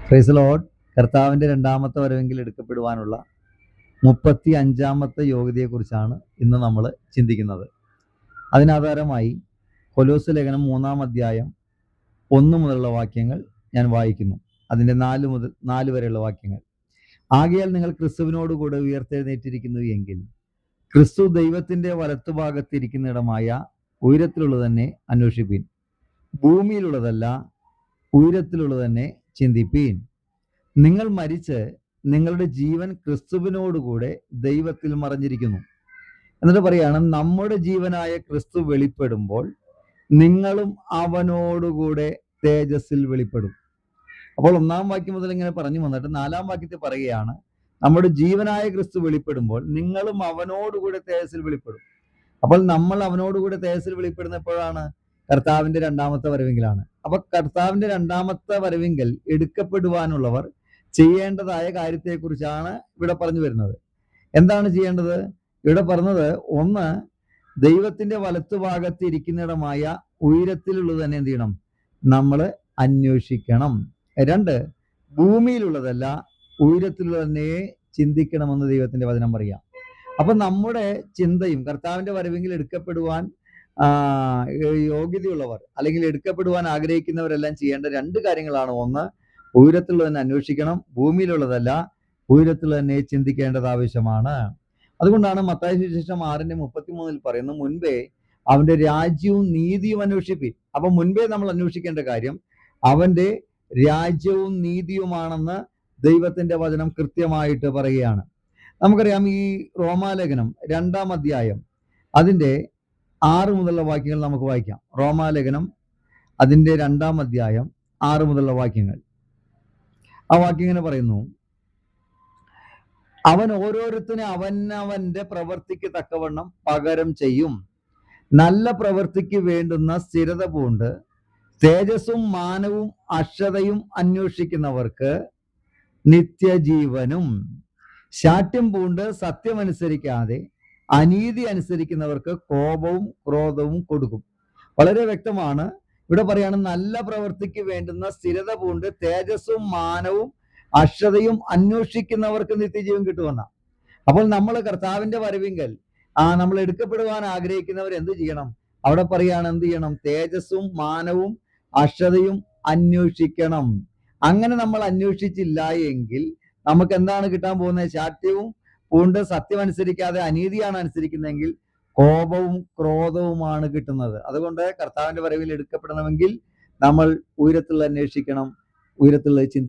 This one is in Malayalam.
Praise Lord. കർത്താവിൻ്റെ രണ്ടാമത്തെ വരവെങ്കിൽ എടുക്കപ്പെടുവാനുള്ള 35ാമത്തെ യോഗ്യതയെക്കുറിച്ചാണ് ഇന്ന് നമ്മൾ ചിന്തിക്കുന്നത്. അതിനാധാരമായി കൊലോസ്യ ലേഖനം 3-ാം അധ്യായം 1 മുതലുള്ള വാക്യങ്ങൾ ഞാൻ വായിക്കുന്നു. അതിൻ്റെ 4 മുതൽ 4 വരെയുള്ള വാക്യങ്ങൾ. ആകയാൽ നിങ്ങൾ ക്രിസ്തുവിനോടുകൂടെ ഉയർത്തെഴുന്നേറ്റിരിക്കുന്നു എങ്കിൽ ക്രിസ്തു ദൈവത്തിൻ്റെ വലത്തുഭാഗത്തിരിക്കുന്നിടമായ ഉയരത്തിലുള്ളത് തന്നെ അന്വേഷിപ്പീൻ, ഭൂമിയിലുള്ളതല്ല ഉയരത്തിലുള്ളത് തന്നെ ചിന്തിപ്പീൻ. നിങ്ങൾ മരിച്ച് നിങ്ങളുടെ ജീവൻ ക്രിസ്തുവിനോടുകൂടെ ദൈവത്തിൽ മറഞ്ഞിരിക്കുന്നു. എന്നിട്ട് പറയാണ്, നമ്മുടെ ജീവനായ ക്രിസ്തു വെളിപ്പെടുമ്പോൾ നിങ്ങളും അവനോടുകൂടെ തേജസ്സിൽ വെളിപ്പെടും. അപ്പോൾ 1-ാം വാക്യം മുതൽ ഇങ്ങനെ പറഞ്ഞു വന്നിട്ട് 4-ാം വാക്യത്തിൽ പറയുകയാണ്, നമ്മുടെ ജീവനായ ക്രിസ്തു വെളിപ്പെടുമ്പോൾ നിങ്ങളും അവനോടുകൂടെ തേജസ്സിൽ വെളിപ്പെടും. അപ്പോൾ നമ്മൾ അവനോടുകൂടെ തേജസ്സിൽ വെളിപ്പെടുന്ന എപ്പോഴാണ്? കർത്താവിന്റെ രണ്ടാമത്തെ വരവെങ്കിലാണ്. അപ്പൊ കർത്താവിന്റെ രണ്ടാമത്തെ വരവെങ്കിൽ എടുക്കപ്പെടുവാനുള്ളവർ ചെയ്യേണ്ടതായ കാര്യത്തെക്കുറിച്ചാണ് ഇവിടെ പറഞ്ഞു വരുന്നത്. എന്താണ് ചെയ്യേണ്ടത്? ഇവിടെ പറഞ്ഞത്, 1, ദൈവത്തിന്റെ വലത്തുഭാഗത്ത് ഇരിക്കുന്നിടമായ ഉയരത്തിലുള്ളത് തന്നെ എന്ത് ചെയ്യണം? നമ്മൾ അന്വേഷിക്കണം. 2, ഭൂമിയിലുള്ളതല്ല ഉയരത്തിലുള്ളത് തന്നെ ചിന്തിക്കണമെന്ന് ദൈവത്തിന്റെ വചനം പറയാം. അപ്പൊ നമ്മുടെ ചിന്തയും കർത്താവിന്റെ വരവെങ്കിൽ എടുക്കപ്പെടുവാൻ യോഗ്യതയുള്ളവർ അല്ലെങ്കിൽ എടുക്കപ്പെടുവാൻ ആഗ്രഹിക്കുന്നവരെല്ലാം ചെയ്യേണ്ട 2 കാര്യങ്ങളാണ്. 1, ഉയരത്തിലുള്ളത് തന്നെ അന്വേഷിക്കണം. ഭൂമിയിലുള്ളതല്ല ഉയരത്തിലുള്ളത് തന്നെ ചിന്തിക്കേണ്ടത് ആവശ്യമാണ്. അതുകൊണ്ടാണ് മത്തായി സുവിശേഷം 6:33 പറയുന്നു, മുൻപേ അവന്റെ രാജ്യവും നീതിയും അന്വേഷിപ്പീൻ. അപ്പൊ മുൻപേ നമ്മൾ അന്വേഷിക്കേണ്ട കാര്യം അവന്റെ രാജ്യവും നീതിയുമാണെന്ന് ദൈവത്തിന്റെ വചനം കൃത്യമായിട്ട് പറയുകയാണ്. നമുക്കറിയാം, ഈ റോമാലേഖനം 2-ാം അധ്യായം അതിന്റെ 6 മുതലുള്ള വാക്യങ്ങൾ നമുക്ക് വായിക്കാം. റോമാലേഖനം അതിന്റെ 2-ാം അധ്യായം 6 മുതലുള്ള വാക്യങ്ങൾ. ആ വാക്യം ഇങ്ങനെ പറയുന്നു, അവൻ ഓരോരുത്തരും അവനവന്റെ പ്രവൃത്തിക്ക് തക്കവണ്ണം പകരം ചെയ്യും. നല്ല പ്രവൃത്തിക്ക് വേണ്ടുന്ന സ്ഥിരത പൂണ്ട് തേജസ്സും മാനവും അക്ഷതയും അന്വേഷിക്കുന്നവർക്ക് നിത്യജീവനും, ശാഠ്യം പൂണ്ട് സത്യമനുസരിക്കാതെ അനീതി അനുസരിക്കുന്നവർക്ക് കോപവും ക്രോധവും കൊടുക്കും. വളരെ വ്യക്തമാണ്. ഇവിടെ പറയാണ്, നല്ല പ്രവൃത്തിക്ക് വേണ്ടുന്ന സ്ഥിരത പൂണ്ട് തേജസ്സും മാനവും അക്ഷതയും അന്വേഷിക്കുന്നവർക്ക് നിത്യജീവൻ കിട്ടുമെന്ന. അപ്പോൾ നമ്മൾ കർത്താവിന്റെ വരവിങ്കൽ നമ്മൾ എടുക്കപ്പെടുവാൻ ആഗ്രഹിക്കുന്നവർ എന്ത് ചെയ്യണം? അവിടെ പറയാണ്, എന്ത് ചെയ്യണം? തേജസ്സും മാനവും അക്ഷതയും അന്വേഷിക്കണം. അങ്ങനെ നമ്മൾ അന്വേഷിച്ചില്ല എങ്കിൽ നമുക്ക് എന്താണ് കിട്ടാൻ പോകുന്നത്? ശാഠ്യവും പൂണ്ട് സത്യം അനുസരിക്കാതെ അനീതിയാണ് അനുസരിക്കുന്നതെങ്കിൽ കോപവും ക്രോധവുമാണ് കിട്ടുന്നത്. അതുകൊണ്ട് കർത്താവിന്റെ വരവിൽ എടുക്കപ്പെടണമെങ്കിൽ നമ്മൾ ഉയരത്തിൽ അന്വേഷിക്കണം, ഉയരത്തിൽ